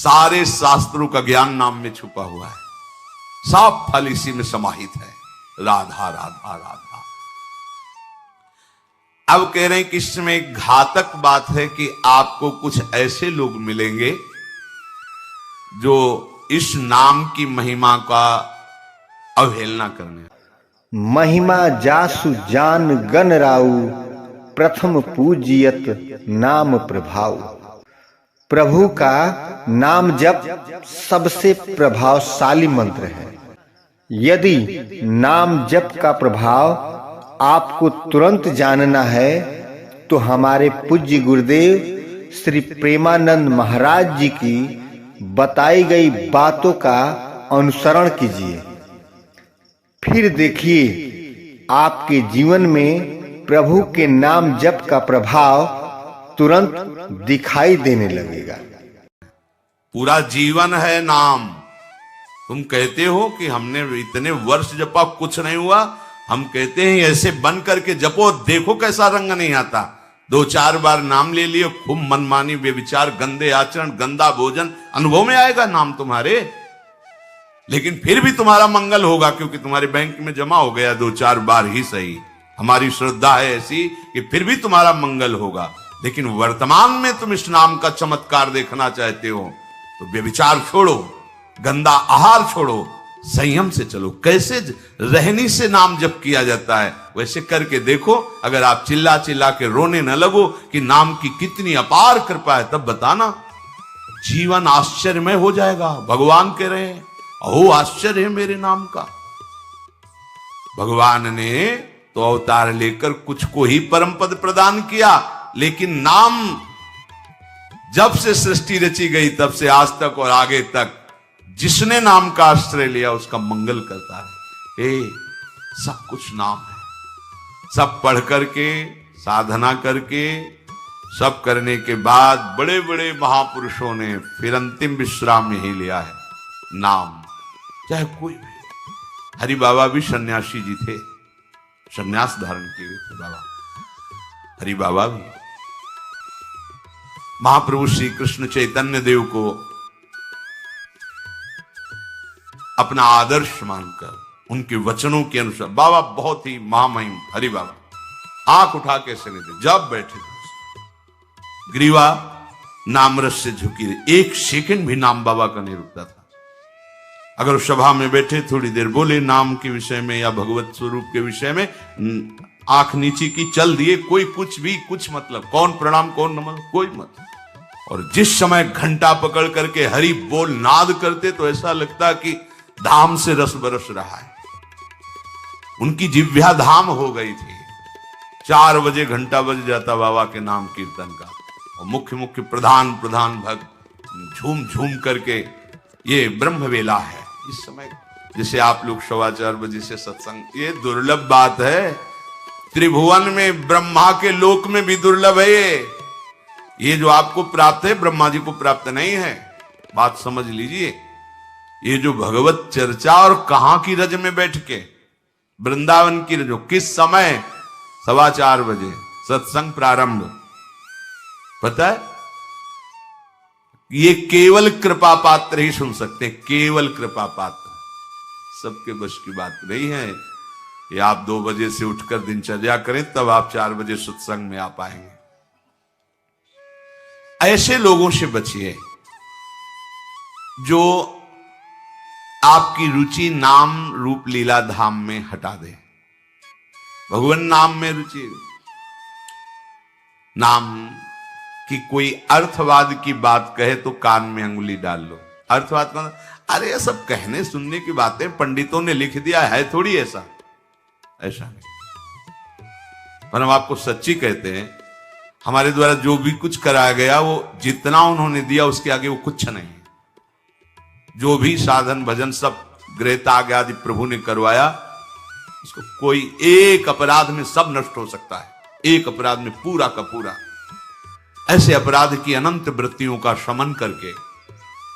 सारे शास्त्रों का ज्ञान नाम में छुपा हुआ है, सब फल इसी में समाहित है। राधा राधा राधा। अब कह रहे हैं कि इसमें एक घातक बात है कि आपको कुछ ऐसे लोग मिलेंगे जो इस नाम की महिमा का अवहेलना करने। महिमा जासु जान गण राउ, प्रथम पूजियत नाम प्रभाव। प्रभु का नाम जप सबसे प्रभावशाली मंत्र है। यदि नाम जप का प्रभाव आपको तुरंत जानना है तो हमारे पूज्य गुरुदेव श्री प्रेमानंद महाराज जी की बताई गई बातों का अनुसरण कीजिए, फिर देखिए आपके जीवन में प्रभु के नाम जप का प्रभाव तुरंत दिखाई देने लगेगा। पूरा जीवन है नाम। तुम कहते हो कि हमने इतने वर्ष जपा कुछ नहीं हुआ, हम कहते हैं ऐसे बन करके जपो, देखो कैसा रंग नहीं आता। 2-4 बार नाम ले लिए, खूब मनमानी व्यभिचार, गंदे आचरण, गंदा भोजन अनुभव में आएगा नाम तुम्हारे, लेकिन फिर भी तुम्हारा मंगल होगा क्योंकि तुम्हारे बैंक में जमा हो गया 2-4 बार ही सही। हमारी श्रद्धा है ऐसी कि फिर भी तुम्हारा मंगल होगा। लेकिन वर्तमान में तुम इस नाम का चमत्कार देखना चाहते हो तो व्यभिचार छोड़ो, गंदा आहार छोड़ो, संयम से चलो। कैसे रहनी से नाम जप किया जाता है वैसे करके देखो। अगर आप चिल्ला चिल्ला के रोने न लगो कि नाम की कितनी अपार कृपा है, तब बताना, जीवन आश्चर्यमय हो जाएगा। भगवान कह रहे हैं अहो आश्चर्य है मेरे नाम का। भगवान ने तो अवतार लेकर कुछ को ही परम पद प्रदान किया, लेकिन नाम जब से सृष्टि रची गई तब से आज तक और आगे तक जिसने नाम का आश्रय लिया उसका मंगल करता है। सब कुछ नाम है। सब पढ़ करके, साधना करके, सब करने के बाद बड़े बड़े महापुरुषों ने फिर अंतिम विश्राम यही लिया है, नाम। चाहे कोई भी, हरि बाबा भी सन्यासी जी थे, सन्यास धारण किए थे बाबा हरि बाबा भी। महाप्रभु श्री कृष्ण चैतन्य देव को अपना आदर्श मानकर उनके वचनों के अनुसार बाबा बहुत ही महामहिम हरि बाबा आंख उठा के ऐसे नहीं थे, जब बैठे थे ग्रीवा नाम रस से झुकी रही, एक सेकंड भी नाम बाबा का नहीं रुकता था। अगर सभा में बैठे थोड़ी देर बोले नाम के विषय में या भगवत स्वरूप के विषय में, आंख नीचे की चल दिए, कोई कुछ भी कुछ मतलब, कौन प्रणाम कौन नमन कोई मत। और जिस समय घंटा पकड़ करके हरि बोल नाद करते तो ऐसा लगता कि धाम से रस बरस रहा है। उनकी जिह्वा धाम हो गई थी। 4 बजे घंटा बज जाता बाबा के नाम कीर्तन का, और मुख्य मुख्य प्रधान भक्त झूम झूम करके, ये ब्रह्म वेला है इस समय। जैसे आप लोग 4:15 बजे से सत्संग, ये दुर्लभ बात है। त्रिभुवन में ब्रह्मा के लोक में भी दुर्लभ है ये जो आपको प्राप्त है ब्रह्मा जी को प्राप्त नहीं है। बात समझ लीजिए। ये जो भगवत चर्चा, और कहां की रज में बैठ के, वृंदावन की रज, किस समय 4:15 बजे सत्संग प्रारंभ, पता है? ये केवल कृपा पात्र ही सुन सकते हैं, केवल कृपा पात्र। सबके बस की बात नहीं है। ये आप 2 बजे से उठकर दिनचर्या करें तब आप 4 बजे सत्संग में आ पाएंगे। ऐसे लोगों से बचिए जो आपकी रुचि नाम रूप लीला धाम में हटा दे। भगवान नाम में रुचि, नाम की कोई अर्थवाद की बात कहे तो कान में अंगुली डाल लो। अर्थवाद का अरे ये सब कहने सुनने की बातें पंडितों ने लिख दिया है, थोड़ी ऐसा नहीं। पर हम आपको सच्ची कहते हैं, हमारे द्वारा जो भी कुछ कराया गया वो जितना उन्होंने दिया उसके आगे वो कुछ नहीं। जो भी साधन भजन सब गृह त्याग आदि प्रभु ने करवाया, उसको कोई एक अपराध में सब नष्ट हो सकता है, एक अपराध में पूरा का पूरा। ऐसे अपराध की अनंत वृत्तियों का शमन करके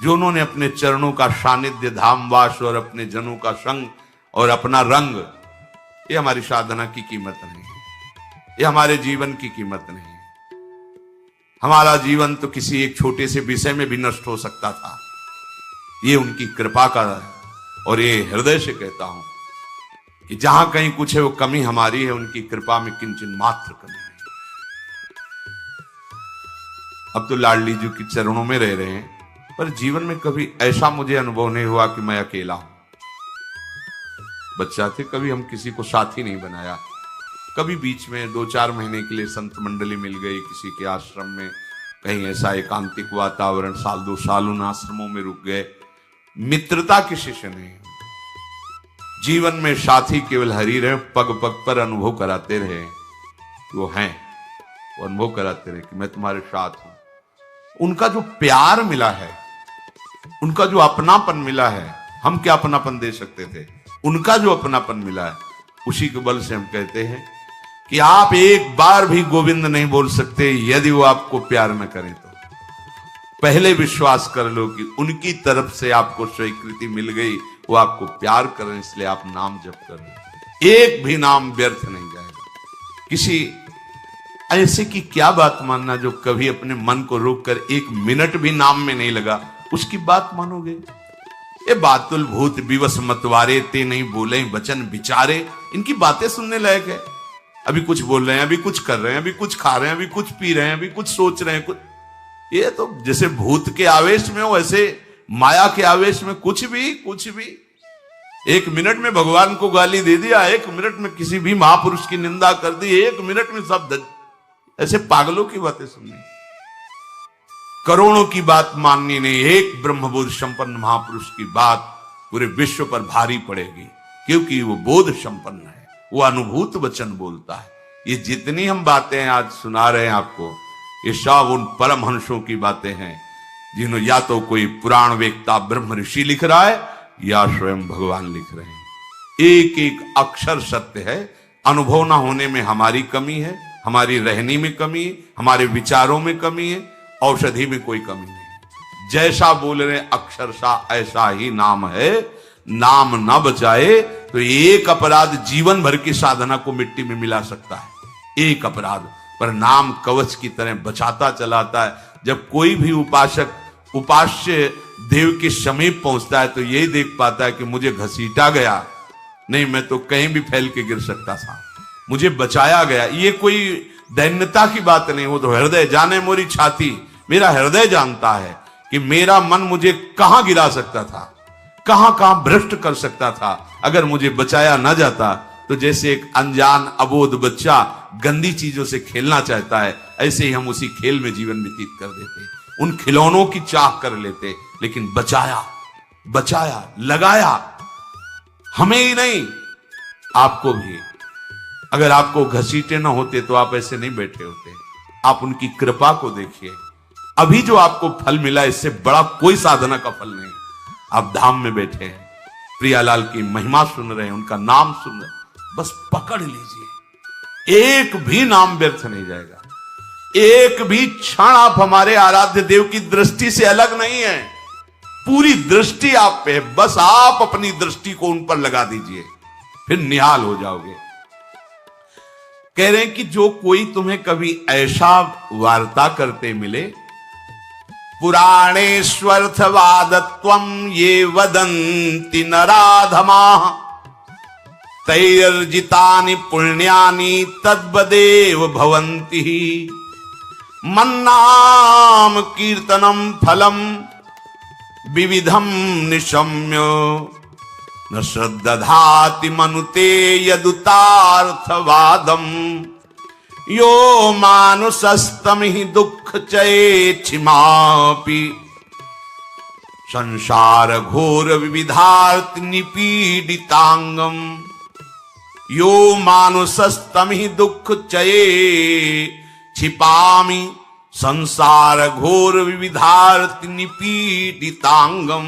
जो उन्होंने अपने चरणों का सानिध्य, धामवास और अपने जनों का संग और अपना रंग, ये हमारी साधना की कीमत नहीं है, ये हमारे जीवन की कीमत नहीं है। हमारा जीवन तो किसी एक छोटे से विषय में भी नष्ट हो सकता था। ये उनकी कृपा का है, और ये हृदय से कहता हूं कि जहां कहीं कुछ है वो कमी हमारी है, उनकी कृपा में किंचन मात्र कमी नहीं। अब तो लाडली जी के चरणों में रह रहे हैं, पर जीवन में कभी ऐसा मुझे अनुभव नहीं हुआ कि मैं अकेला हूं। बच्चा थे, कभी हम किसी को साथी नहीं बनाया। कभी बीच में 2-4 महीने के लिए संत मंडली मिल गई किसी के आश्रम में, कहीं ऐसा एकांतिक वातावरण, 1-2 साल उन आश्रमों में रुक गए। मित्रता किसी से नहीं। जीवन में साथी केवल हरि रहे, पग पग पर अनुभव कराते रहे, वो हैं, वो अनुभव कराते रहे कि मैं तुम्हारे साथ हूं। उनका जो प्यार मिला है, उनका जो अपनापन मिला है, हम क्या अपनापन दे सकते थे, उनका जो अपनापन मिला है, उसी के बल से हम कहते हैं कि आप एक बार भी गोविंद नहीं बोल सकते यदि वो आपको प्यार न करें तो। पहले विश्वास कर लो कि उनकी तरफ से आपको स्वीकृति मिल गई, वो आपको प्यार कर रहे हैं, इसलिए आप नाम जप कर रहे हैं। एक भी नाम व्यर्थ नहीं जाएगा। किसी ऐसे की क्या बात मानना जो कभी अपने मन को रोककर 1 मिनट भी नाम में नहीं लगा, उसकी बात मानोगे? ये बातुल भूत विवश मतवारे ते नहीं बोले वचन विचारे, इनकी बातें सुनने लायक है। अभी कुछ बोल रहे हैं, अभी कुछ कर रहे हैं, अभी कुछ खा रहे हैं, अभी कुछ पी रहे हैं, अभी कुछ सोच रहे हैं, कुछ। ये तो जैसे भूत के आवेश में हो, ऐसे माया के आवेश में कुछ भी 1 मिनट में भगवान को गाली दे दिया, 1 मिनट में किसी भी महापुरुष की निंदा कर दी, 1 मिनट में सब ऐसे पागलों की बातें सुननी, करोड़ों की बात माननी नहीं। एक ब्रह्मबोध संपन्न महापुरुष की बात पूरे विश्व पर भारी पड़ेगी, क्योंकि वो बोध संपन्न है, वो अनुभूत वचन बोलता है। ये जितनी हम बातें आज सुना रहे हैं आपको, ये सब उन परमहंसों की बातें हैं जिन्होंने या तो कोई पुराण वेत्ता ब्रह्म ऋषि लिख रहा है या स्वयं भगवान लिख रहे हैं। एक एक अक्षर सत्य है। अनुभव ना होने में हमारी कमी है, हमारी रहनी में कमी है, हमारे विचारों में कमी है, औषधि में कोई कमी नहीं। जैसा बोल रहे अक्षरशा ऐसा ही नाम है। नाम न बचाए तो एक अपराध जीवन भर की साधना को मिट्टी में मिला सकता है। एक अपराध पर नाम कवच की तरह बचाता चलाता है। जब कोई भी उपासक उपास्य देव के समीप पहुंचता है तो यही देख पाता है कि मुझे घसीटा गया नहीं, मैं तो कहीं भी फैल के गिर सकता था, मुझे बचाया गया। ये कोई दैन्यता की बात नहीं, वो तो हृदय जाने मोरी छाती, मेरा हृदय जानता है कि मेरा मन मुझे कहां गिरा सकता था, कहां कहां भ्रष्ट कर सकता था। अगर मुझे बचाया ना जाता तो जैसे एक अनजान अबोध बच्चा गंदी चीजों से खेलना चाहता है, ऐसे ही हम उसी खेल में जीवन व्यतीत कर देते, उन खिलौनों की चाह कर लेते। लेकिन बचाया लगाया, हमें ही नहीं आपको भी। अगर आपको घसीटे ना होते तो आप ऐसे नहीं बैठे होते। आप उनकी कृपा को देखिए। अभी जो आपको फल मिला, इससे बड़ा कोई साधना का फल नहीं। आप धाम में बैठे हैं, प्रियालाल की महिमा सुन रहे हैं, उनका नाम सुन रहे हैं, बस पकड़ लीजिए। एक भी नाम व्यर्थ नहीं जाएगा। एक भी क्षण आप हमारे आराध्य देव की दृष्टि से अलग नहीं है। पूरी दृष्टि आप पे है, बस आप अपनी दृष्टि को उन पर लगा दीजिए, फिर निहाल हो जाओगे। कह रहे हैं कि जो कोई तुम्हें कभी ऐसा वार्ता करते मिले, पुराणेष्वर्थवादत्वं ये वदन्ति नराधमाः तैर्जितानि पुण्यानि तद्वदेव भवन्ति। मन्नाम कीर्तनम फलम विविधम निशम्य न श्रद्धाति मनुते यदुतार्थवादम। यो मानुषस्तमिहि दुःख चेक्षिमापि संसार घोर विविधार्थ निपीडितांगम। यो मानुषस्तमिहि दुःख छिपामि संसार घोर विविधार्थ निपीडितांगम।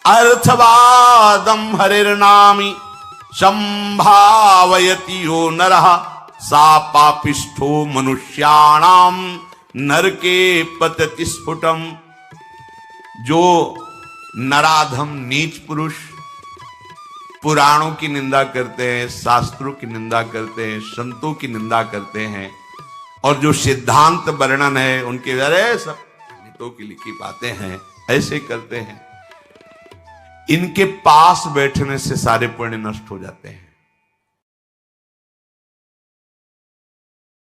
अर्थवादम हरिर्नामि संभावयति यो नरः सा पापिष्ठो मनुष्याणाम नरके पतति स्फुटम। जो नराधम नीच पुरुष पुराणों की निंदा करते हैं, शास्त्रों की निंदा करते हैं, संतों की निंदा करते हैं, और जो सिद्धांत वर्णन है उनके अरे सब पंडितों की लिखी बातें हैं, ऐसे करते हैं। इनके पास बैठने से सारे पुण्य नष्ट हो जाते हैं।